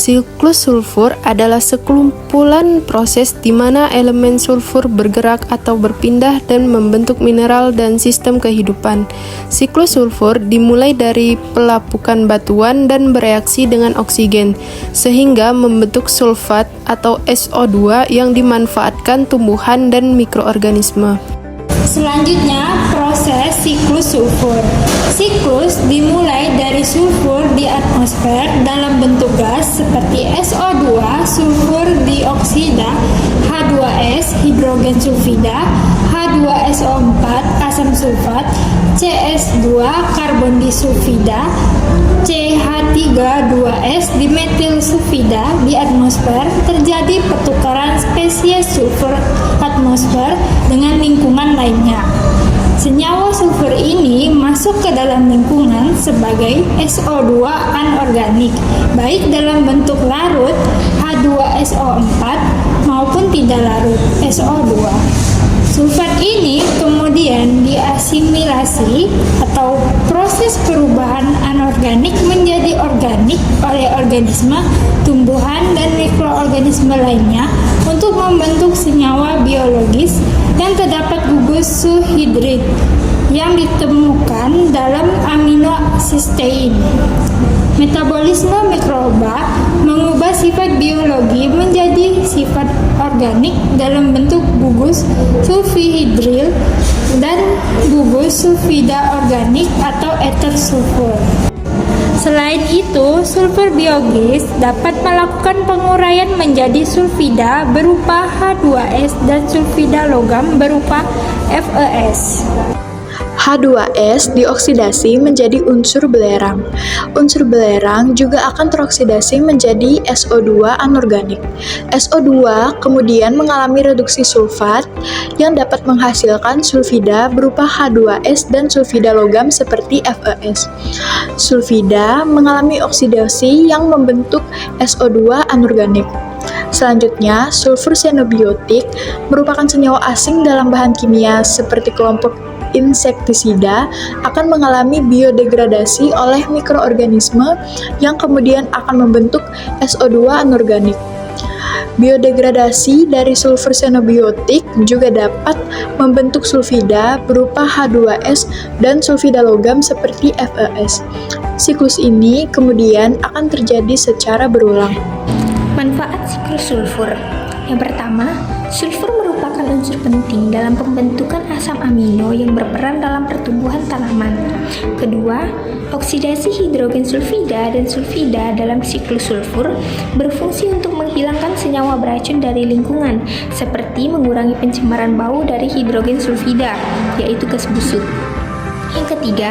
Siklus sulfur adalah sekumpulan proses di mana elemen sulfur bergerak atau berpindah dan membentuk mineral dan sistem kehidupan. Siklus sulfur dimulai dari pelapukan batuan dan bereaksi dengan oksigen, sehingga membentuk sulfat atau SO2 yang dimanfaatkan tumbuhan dan mikroorganisme. Selanjutnya, proses siklus sulfur. Siklus dimulai dari sulfur di atmosfer dalam bentuk gas seperti SO2, sulfur dioksida, H2S, hidrogen sulfida, H2SO4, asam sulfat, CS2, karbon disulfida, CH3,2S, dimetil sulfida. Di atmosfer terjadi pertukaran spesies sulfur atmosfer dengan lingkungan lainnya. Senyawa sulfur ini masuk ke dalam lingkungan sebagai SO2 anorganik, baik dalam bentuk larut H2SO4 maupun tidak larut SO2. Sulfat ini kemudian diasimilasi atau proses perubahan anorganik menjadi organik oleh organisme, tumbuhan, dan mikroorganisme lainnya untuk membentuk senyawa biologis yang terdapat gugus suhidrid yang ditemukan dalam aminocystein. Metabolisme mikroba mengubah sifat biologi menjadi sifat organik dalam bentuk gugus sulfihidril dan gugus sulfida organik atau eter sulfur. Selain itu, sulfur biologis dapat melakukan penguraian menjadi sulfida berupa H2S dan sulfida logam berupa FeS. H2S dioksidasi menjadi unsur belerang. Unsur belerang juga akan teroksidasi menjadi SO2 anorganik. SO2 kemudian mengalami reduksi sulfat yang dapat menghasilkan sulfida berupa H2S dan sulfida logam seperti FeS. Sulfida mengalami oksidasi yang membentuk SO2 anorganik. Selanjutnya, sulfur xenobiotik merupakan senyawa asing dalam bahan kimia seperti kelompok insektisida akan mengalami biodegradasi oleh mikroorganisme yang kemudian akan membentuk SO2 anorganik. Biodegradasi dari sulfur xenobiotik juga dapat membentuk sulfida berupa H2S dan sulfida logam seperti FeS. Siklus ini kemudian akan terjadi secara berulang. Manfaat siklus sulfur. Yang pertama, sulfur merupakan unsur penting dalam pembentukan asam amino yang berperan dalam pertumbuhan tanaman. Kedua, oksidasi hidrogen sulfida dan sulfida dalam siklus sulfur berfungsi untuk menghilangkan senyawa beracun dari lingkungan, seperti mengurangi pencemaran bau dari hidrogen sulfida, yaitu gas busuk. Yang ketiga,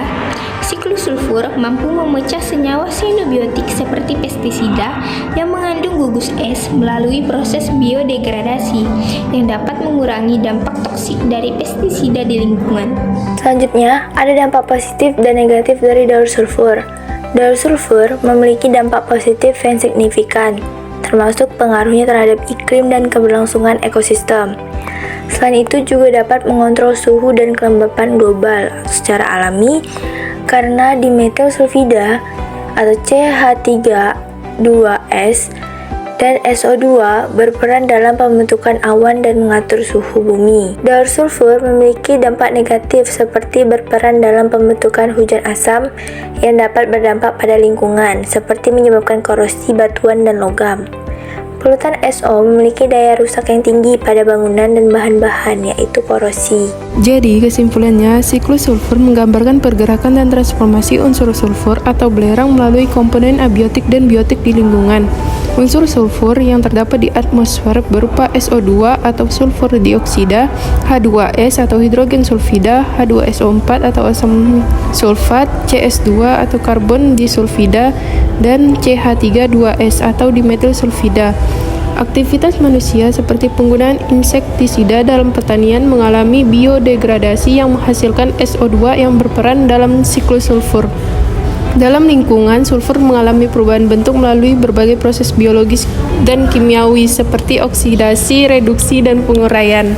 siklus sulfur mampu memecah senyawa xenobiotik seperti pestisida yang mengandung gugus es melalui proses biodegradasi yang dapat mengurangi dampak toksik dari pestisida di lingkungan. Selanjutnya, ada dampak positif dan negatif dari daur sulfur. Daur sulfur memiliki dampak positif yang signifikan, termasuk pengaruhnya terhadap iklim dan keberlangsungan ekosistem. Selain itu juga dapat mengontrol suhu dan kelembapan global secara alami karena dimetil sulfida atau CH3,2S dan SO2 berperan dalam pembentukan awan dan mengatur suhu bumi. Daur sulfur memiliki dampak negatif seperti berperan dalam pembentukan hujan asam yang dapat berdampak pada lingkungan seperti menyebabkan korosi batuan dan logam. Polutan SO memiliki daya rusak yang tinggi pada bangunan dan bahan-bahan, yaitu korosi. Jadi, kesimpulannya, siklus sulfur menggambarkan pergerakan dan transformasi unsur sulfur atau belerang melalui komponen abiotik dan biotik di lingkungan. Unsur sulfur yang terdapat di atmosfer berupa SO2 atau sulfur dioksida, H2S atau hidrogen sulfida, H2SO4 atau asam sulfat, CS2 atau karbon disulfida, dan CH3,2S atau dimetil sulfida. Aktivitas manusia seperti penggunaan insektisida dalam pertanian mengalami biodegradasi yang menghasilkan SO2 yang berperan dalam siklus sulfur. Dalam lingkungan, sulfur mengalami perubahan bentuk melalui berbagai proses biologis dan kimiawi seperti oksidasi, reduksi, dan penguraian.